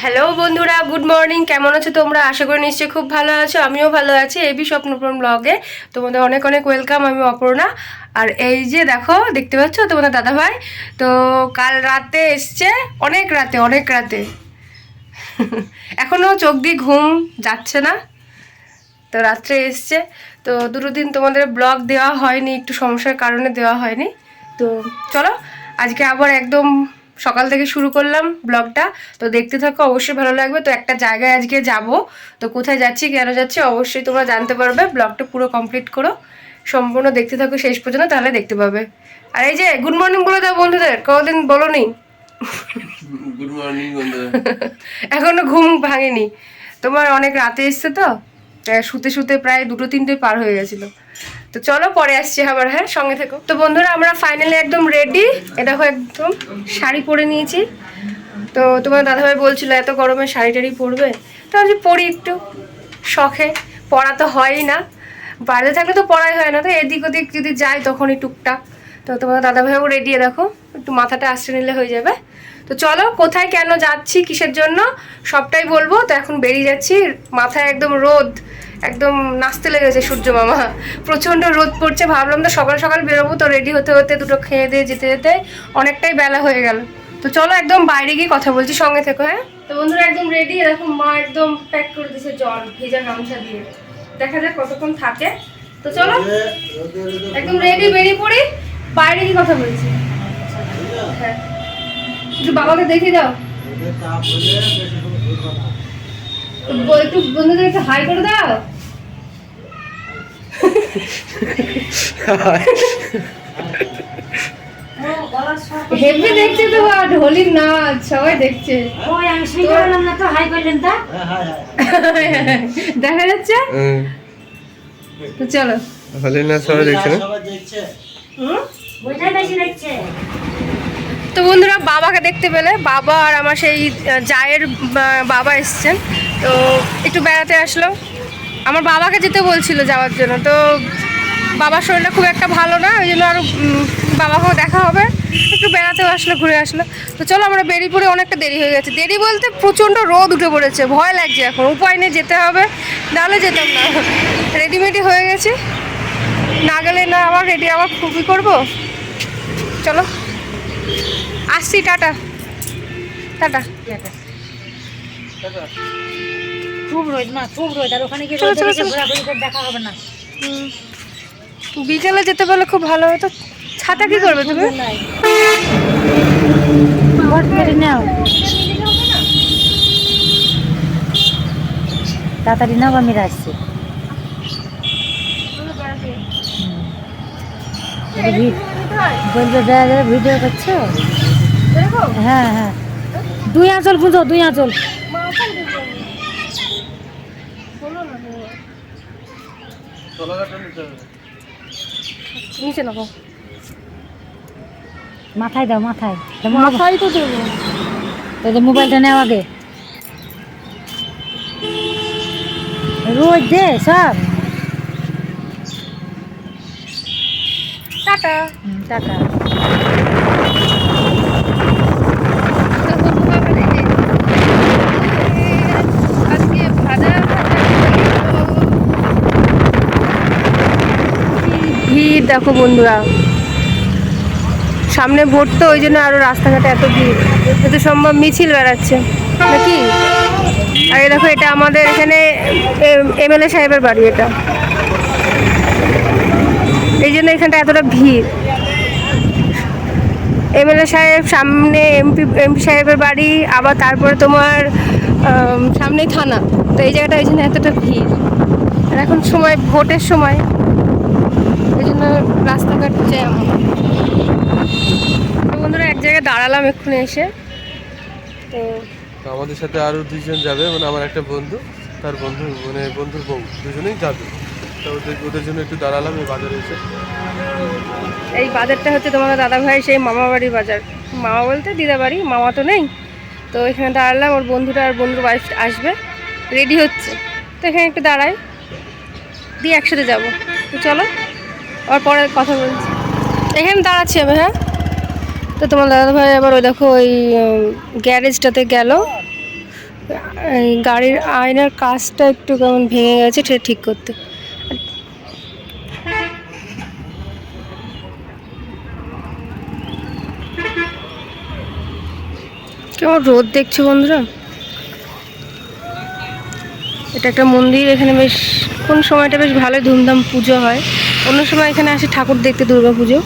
Hello বন্ধুরা, good morning. কেমন আছো তোমরা? আশা করি নিশ্চয়ই খুব ভালো আছো। আমিও ভালো আছি। এবি স্বপ্নপূরণ ব্লগে তোমাদের অনেক অনেক ওয়েলকাম। আমি অপর্ণা। আর এই যে দেখো, দেখতে পাচ্ছ তোমাদের দাদাভাই তো কাল রাতে এসছে, অনেক রাতে এখনো চোখ দিয়ে ঘুম যাচ্ছে না, তো রাত্রে এসছে। তো দুটো দিন তোমাদের ব্লগ দেওয়া হয়নি, একটু সমস্যার কারণে দেওয়া হয়নি। তো চলো আজকে আবার একদম সকাল থেকে শুরু করলাম ব্লগটা। তো দেখতে থাকো, অবশ্যই ভালো লাগবে। তো একটা জায়গায় আজকে যাব, তো কোথায় যাচ্ছি কেন যাচ্ছি অবশ্যই তোমরা জানতে পারবে। ব্লগটা পুরো কমপ্লিট করো, সম্পূর্ণ দেখতে থাকো শেষ পর্যন্ত, তাহলে দেখতে পাবে। আর এই যে গুড মর্নিং বলে দাও বন্ধুদের, কতদিন বলো নি। গুড মর্নিং বন্ধুরা। এখনো ঘুম ভাঙেনি তোমার, অনেক রাতে এসছে তো, শুতে শুতে প্রায় 2-3টে পার হয়ে গেছিল। তো চলো পরে আসছি আবার, হ্যাঁ সঙ্গে থেকো। তো বন্ধুরা আমরা ফাইনালি একদম রেডি। এটা একদম শাড়ি পরে নিয়েছি। তো তোমার দাদাভাই বলছিল এত গরমে শাড়ি টাড়ি পরবে, তো আমি পরি একটু শখে, পরা তো হয়ই না, বাইরে থাকলে তো পড়াই হয় না, তো এদিক ওদিক যদি যাই তখনই টুকটাক। তো তোমার দাদাভাইও রেডি, দেখো একটু মাথাটা আসতে নিলে হয়ে যাবে। তো চলো কোথায় কেন যাচ্ছি কিসের জন্য সবটাই বলবো। তো এখন বেরিয়ে যাচ্ছি, মাথায় একদম রোদ, একদম নাচতে লেগেছে সূর্য মামা, প্রচণ্ড রোদ পড়ছে। ভাবলাম তো সকাল সকাল বেরোবো, তো রেডি হতে হতে দুটো খেয়ে দিয়ে যেতে যেতে অনেকটাই বেলা হয়ে গেল। তো চলো একদম বাইরে গিয়ে কথা বলছি, সঙ্গে থেকো। হ্যাঁ তো বন্ধুরা একদম রেডি, এরকম মা একদম প্যাক করে দিয়েছে জল ভেজা গামছা দিয়ে, দেখা যাক কতক্ষণ থাকে। তো চলো একদম রেডি, বেরিয়ে পড়ি, বাইরে গিয়ে কথা বলছি। হ্যাঁ একটু বাবাকে দেখে দাও, একটু বন্ধুদের একটু হাই করে দাও। হেভি দেখছে তো, হোলির নাচ সবাই দেখছে। দেখা যাচ্ছে। তো চলো, হোলির নাচ সবাই দেখছে না? তো বন্ধুরা বাবাকে দেখতে পেলে, বাবা আর আমার সেই জায়ের বাবা এসছেন, তো একটু বেড়াতে আসলো। আমার বাবাকে যেতে বলছিল যাওয়ার জন্য, তো বাবার শরীরটা খুব একটা ভালো না, ওই জন্য আরও বাবাকেও দেখা হবে, একটু বেড়াতেও আসলো, ঘুরে আসলো। তো চলো আমরা বেরিয়ে পড়ে, অনেকটা দেরি হয়ে গেছে। দেরি বলতে প্রচণ্ড রোদ উঠে পড়েছে, ভয় লাগছে এখন, উপায় নেই যেতে হবে, নাহলে যেতাম না। রেডিমেডি হয়ে গেছি, না গেলে না আবার রেডি আবার খুবই করবো। চলো আসছি, টাটা টাটা। খুব রোদ মা, খুব রোদ, আর ওখানে গিয়ে ঘোরাঘুরি করে দেখা হবে না। বিকেলে যেতে পারলে খুব ভালো হতো। ছাতা কি করবে তুমি? ভোট করে নাও, তাড়াতাড়ি নাও, আমি আসছি। বলবে ভিডিও করছো? হ্যাঁ হ্যাঁ, 2 আঁচল বুঝো, 2 আঁচল। নিচে নাও, মাথায় দাও, মাথায় মাথায় তো দেবো। তোদের মোবাইলটা নেও আগে, রোজ দে সব। Tata tata. আজকে ভাজা ভিড় দেখো বন্ধুরা, সামনে ভোট তো ওই জন্য আরো রাস্তাঘাটে এত ভিড়, যত সম্ভব মিছিল বেড়াচ্ছে নাকি। আর এই দেখো এটা আমাদের এখানে এমএলএ সাহেবের বাড়ি, এটা এই জন্য এখানটা এতটা ভিড়। এমএলএ সাহেব সামনে, এমপি সাহেবের বাড়ি, আবার তারপরে তোমার সামনেই থানা, তো এই জায়গাটা এই জন্য এতটা ভিড়। আর এখন সময় ভোটের সময়, এই জন্য রাস্তাঘাট জ্যাম। বন্ধুরা এক জায়গায় দাঁড়ালাম এক্ষুনি এসে। তো আমাদের সাথে আরো 2জন যাবে, মানে আমার একটা বন্ধু, তার বন্ধু, মানে বন্ধুর বউ, দুজনেই যাবে। তো ওদের জন্য একটু দাঁড়ালাম এই বাজারে এসে। এই বাজারটা হচ্ছে তোমাদের দাদাভাই সেই মামা বাড়ির বাজার, মামা বলতে দিদা বাড়ি, মামা তো নেই। তো এখানে দাঁড়ালাম, ওর বন্ধুটা আর বন্ধুর ওয়াইফ আসবে, রেডি হচ্ছে, তো এখানে একটু দাঁড়াই, দিয়ে একসাথে যাবো। তো চলো আবার পরে কথা বলছি, এখানে দাঁড়াচ্ছি আমি। হ্যাঁ তো তোমার দাদাভাই আবার ওই দেখো ওই গ্যারেজটাতে গেল, এই গাড়ির আয়নার কাঁচটা একটু কেমন ভেঙে গেছে, সেটা ঠিক করতে। কেমন রোদ দেখছো বন্ধুরা। এটা একটা মন্দির, এখানে বেশ কোন সময়টা বেশ ভালোই ধুমধাম পুজো হয়। অন্য সময় এখানে আসে ঠাকুর দেখতে, দুর্গা পুজো।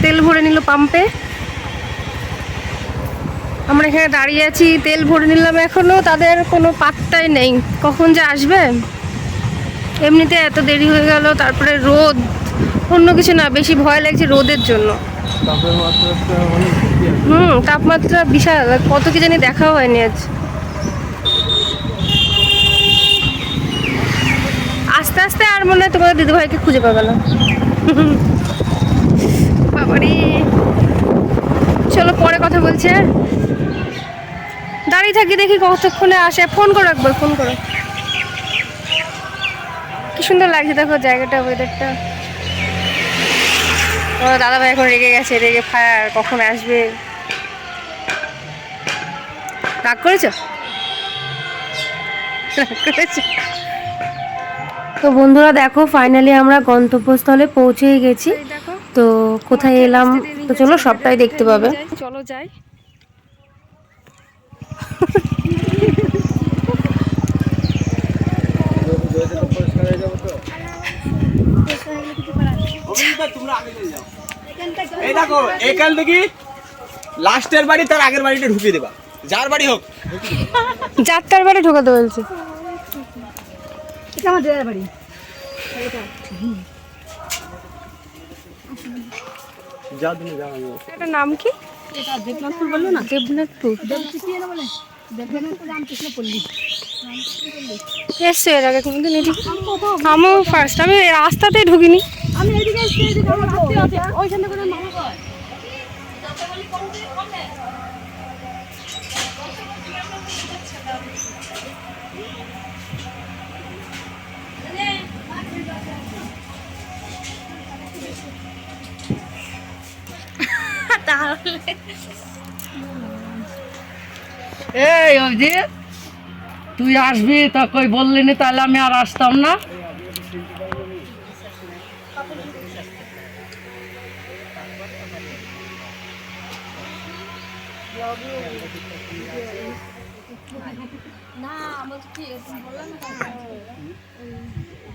তেল ভরে নিল পাম্পে, আমরা এখানে দাঁড়িয়ে আছি, তেল ভরে নিলাম, এখনো তাদের কোনো পাত্তাই নেই কখন যে আসবে। এমনিতে এত দেরি হয়ে গেল, তারপরে রোদ, অন্য কিছু না, বেশি ভয় লাগছে রোদের জন্য। তাপমাত্রা বিশাল, কত কি জানি দেখা হয়নি আজ। আস্তে আস্তে আর মনে হয় তোমাদের দিদিভাইকে খুঁজে পাবে না। বাবারে, চলো পরে কথা বলছি। দাঁড়িয়ে থাকি, দেখি কতক্ষণে আসে। ফোন করো একবার, ফোন করো। কি সুন্দর লাগছে দেখো জায়গাটা, ওয়েদারটা। ও দাদাভাই এখন রেগে গেছে, রেগে ফায়ার, কখন আসবে। রাগ করেছো? রাগ করেছো? তো বন্ধুরা দেখো, ফাইনালি আমরা গন্তব্যস্থলে পৌঁছে গেছি। তো কোথায় এলাম, তো চলো সবটাই দেখতে পাবে। চলো যাই। এই দেখো, এখান থেকে লাস্টের বাড়ি তার আগের বাড়িটা ঢুকিয়ে দেবা, যার বাড়ি হোক। যার তার বাড়ি ঢোকাতে বলছে। এটা আমাদের বাড়ি। যাও তুমি যাও। এটার নাম কি? এটা দেবনাথপুর বললো না? দেবনাথপুর। দেবনাথপুর রামকৃষ্ণ পল্লী। এসছে এর আগে কোনদিন এদিকে? আমিও ফার্স্ট, আমি রাস্তাতেই ঢুকিনি। আমি এদিকে এসেছি, এদিকে আমার ভাবতে আছে ওইখান থেকে মামা কয়। এই অভিজিৎ, তুই আসবি তা কই বললি না, তাহলে আমি আর আসতাম না।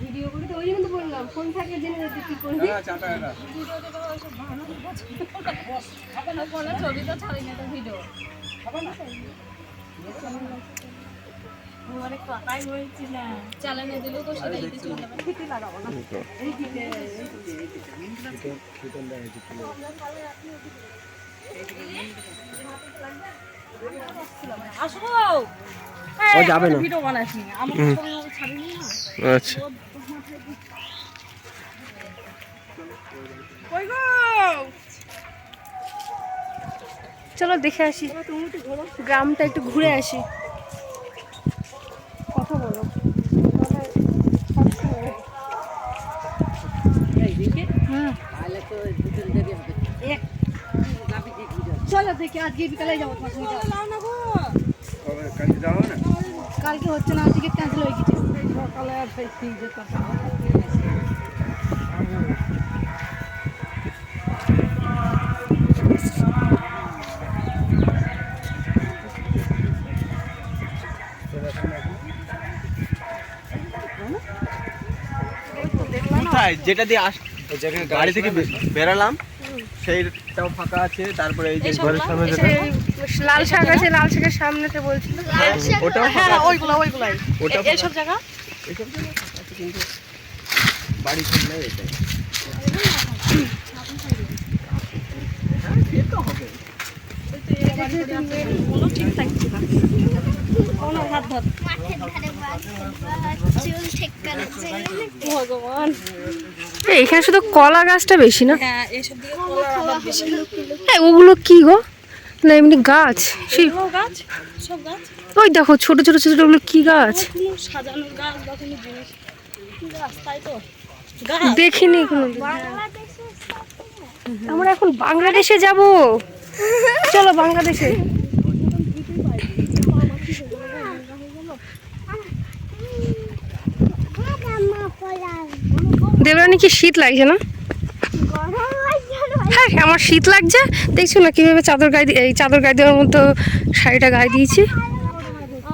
ভিডিও করি তো, ওই জন্য তো বললাম ফোন থাকলে জেনে যেতে কি করবি। ছবি তো ছাড়ি না, তো ভিডিও অনেক কথাই বলছি না, চালানে দিলেও তো সেটাই চলে যাবে। খেতে লাগাবো না, এই দিকে আসো ও যাবে না। ভিডিও বানাসনি, আমার ছবি ছাড়িনি না। আচ্ছা, কই গো, চলো দেখে আসি, গ্রামটা একটু ঘুরে আসি। কথা বলো। চলো দেখি আজকে বিকালে যাবো তোমার সঙ্গে। কালকে হচ্ছে না, আজকে ক্যান্সেল হয়ে গেছে। সকালে আর সেই ঠিক যেতে কোথায় যেটা দিয়ে গাড়ি থেকে বেরালাম সেইটাও ফাঁকা আছে। তারপরে এই যে ঘরের সামনে যেটা, লাল শাক আছে, লাল শাকের সামনেতে বলছিল। ওটাও হ্যাঁ ফাঁকা আছে। ওইগুলাই ওটা এইসব জায়গা এইসব জায়গা আছে, কিন্তু বাড়ি খুললে এটাই। হ্যাঁ, সে তো হবে। ঠিক থাকছে না। ভগবান এখানে শুধু কলা গাছটা বেশি না? হ্যাঁ এসব দিকে কলার আবাদ বেশি। হ্যাঁ, ওগুলো কি গো? না এমনি গাছ সেই গাছ সব গাছ ওই দেখো ছোট ছোট ছোট ওগুলো কি গাছ? কোনো সাজানোর গাছ বা কোনো জিনিস গাছ তাই তো গাছ দেখিনি কোনোদিন। আমরা এখন বাংলাদেশে যাব, চলো বাংলাদেশে। দেবরানী কি শীত লাগছে না? হ্যাঁ আমার শীত লাগছে, দেখছো না কিভাবে চাদর গায়ে এই চাদর গায়ে দেওয়ার মতো শাড়িটা গায়ে দিয়েছি।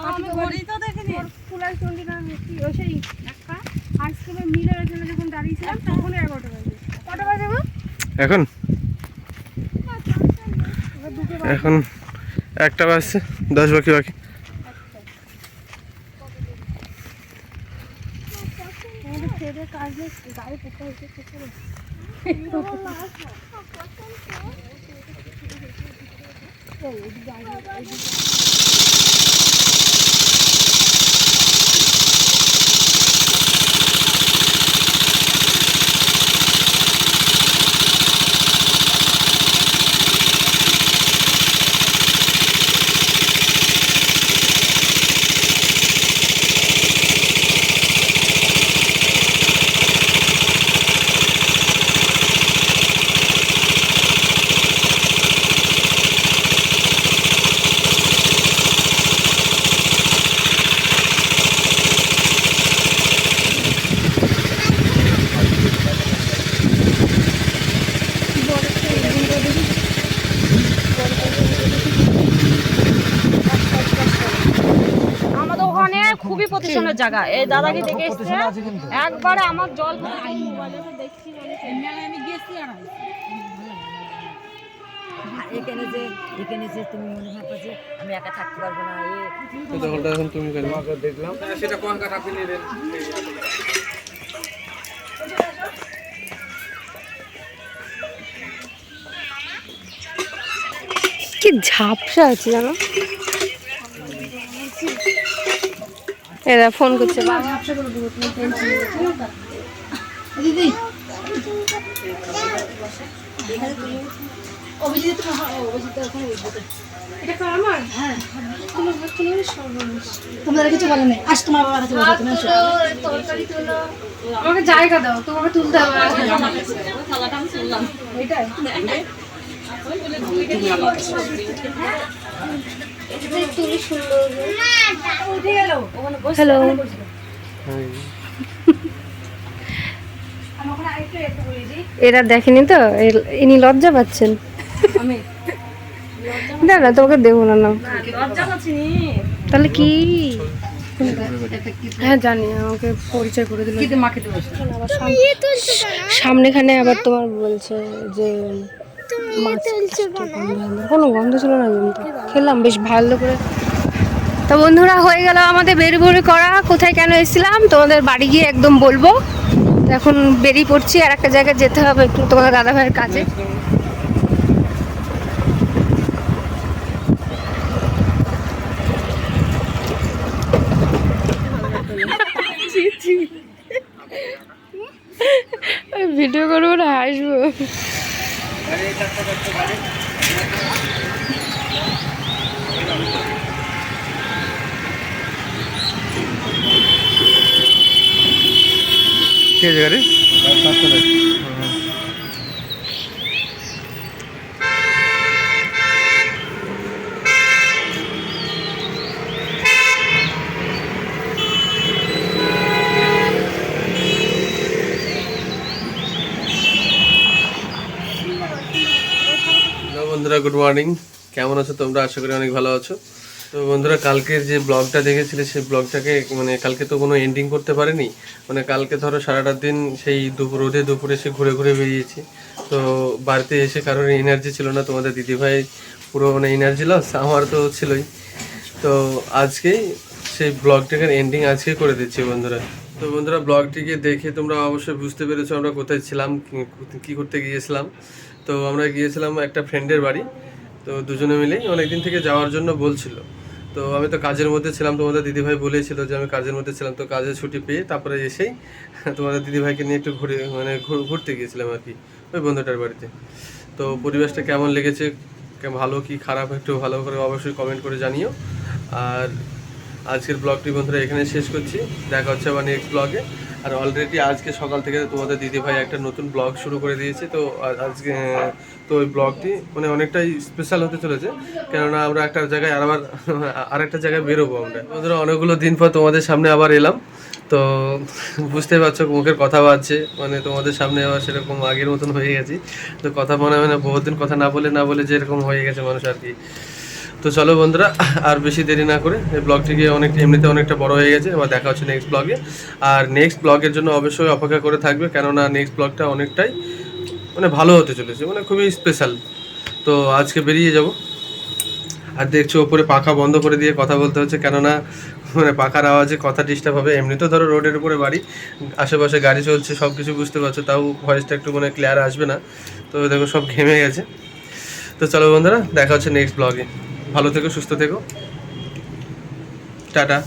আমি ঘড়ি তো দেখিনি এখন এখন 1টা বাজছে, 10 বাকি। আমাদের ওখানে খুবই প্রতিষ্ঠানের জায়গা। এই দাদাকে দেখে এসছে একবারে আমার জল এখানে যে তুমি মনে ভাবো যে আমি একা থাকতে পারবো না, এখন তুমি দেখলাম সেটা কোন কাটা আপনি নেবেন। কি ঝাপসা আছে জানো? এরা ফোন করছে বাবা। তোমাদের কিছু বলে নাই, আজ তোমার বাবার কাছে বলবো, তুমি আসো। আমাকে জায়গা দাও, তোমাকে তুলতে হবে। হ্যালো, এরা দেখেনি তো, ইনি লজ্জা পাচ্ছেন। না না তোমাকে দেবো না, না তাহলে কি? হ্যাঁ জানি, আমাকে পরিচয় করে দিল। সামনেখানে আবার তোমার বলছে যে কোনো গন্ধ ছিল না, কিন্তু খেলাম বেশ ভালো করে। তো বন্ধুরা হয়ে গেল আমাদের বেরুবুরি করা। কোথায় কেন এসেছিলাম তোমাদের বাড়ি গিয়ে একদম বলবো। এখন বেরিয়ে পড়ছি, আর একটা জায়গায় যেতে হবে একটু তোমাদের দাদা ভাইয়ের কাছে। ভিডিও করবো না, হাসবো। কে জায়গা রে? বন্ধুরা গুড মর্নিং, কেমন আছো তোমরা? আশা করি অনেক ভালো আছো। তো বন্ধুরা কালকের যে ব্লগটা দেখেছিলে সেই ব্লগটাকে মানে কালকে তো কোনো এন্ডিং করতে পারিনি। মানে কালকে ধরো সারাটা দিন সেই রোদে দুপুরে এসে ঘুরে ঘুরে বেরিয়েছি। তো বাড়িতে এসে কারোর এনার্জি ছিল না, তোমাদের দিদিভাই পুরো মানে এনার্জি লস, আমার তো ছিলই। তো আজকেই সেই ব্লগটাকে এন্ডিং আজকে করে দিচ্ছি বন্ধুরা। তো বন্ধুরা ব্লগটিকে দেখে তোমরা অবশ্যই বুঝতে পেরেছো আমরা কোথায় ছিলাম, কী করতে গিয়েছিলাম। তো আমরা গিয়েছিলাম একটা ফ্রেন্ডের বাড়ি। তো দুজনে মিলেই অনেকদিন থেকে যাওয়ার জন্য বলছিল। তো তো আমি তো কাজের মধ্যে ছিলাম, তোমাদের দিদিভাই বলেছিল যে আমি কাজের মধ্যে ছিলাম, তো কাজের ছুটি পেয়ে তারপরে এসেই তোমাদের দিদিভাইকে নিয়ে একটু ঘুরতে গিয়েছিলাম আর কি, ওই বন্ধুটার বাড়িতে। তো পরিবেশটা কেমন লেগেছে, ভালো কি খারাপ, একটু ভালো করে অবশ্যই কমেন্ট করে জানিও। আর আজকের ব্লগটি বন্ধুরা এখানে শেষ করছি, দেখা হচ্ছে আবার নেক্সট ব্লগে। আর অলরেডি আজকে সকাল থেকে তোমাদের দিদিভাই একটা নতুন ব্লগ শুরু করে দিয়েছে। তো আজকে তো ওই ব্লগটি মানে অনেকটাই স্পেশাল হতে চলেছে, কেননা আমরা একটা জায়গায় আরেকটা জায়গায় বেরোবো আমরা বন্ধুরা। অনেকগুলো দিন পর তোমাদের সামনে আবার এলাম, তো বুঝতে পারছো মুখের কথা বাজছে, মানে তোমাদের সামনে আবার সেরকম আগের মতন হয়ে গেছি। তো কথা মনে হয় না, বহুদিন কথা না বলে যেরকম হয়ে গেছে মানুষ আর কি। তো চলো বন্ধুরা, আর বেশি দেরি না করে এই ব্লগটিকে এমনিতে অনেকটা বড় হয়ে গেছে, এবার দেখা হচ্ছে নেক্সট ব্লগে। আর নেক্সট ব্লগের জন্য অবশ্যই অপেক্ষা করে থাকবে, কেননা নেক্সট ব্লগটা অনেকটাই মানে ভালো হতে চলেছে, মানে খুবই স্পেশাল। তো আজকে বেরিয়ে যাব, আর দেখছো ওপরে পাখা বন্ধ করে দিয়ে কথা বলতে হচ্ছে, কেননা মানে পাখার আওয়াজে কথা ডিস্টার্ব হবে। এমনি তো ধরো রোডের উপরে বাড়ি, আশেপাশে গাড়ি চলছে, সব কিছু বুঝতে পারছো, তাও ভয়েসটা একটু মানে ক্লিয়ার আসবে না। তো দেখো সব ঘেমে গেছে। তো চলো বন্ধুরা, দেখা হচ্ছে নেক্সট ব্লগে। ভালো থেকো, সুস্থ থেকো, টাটা।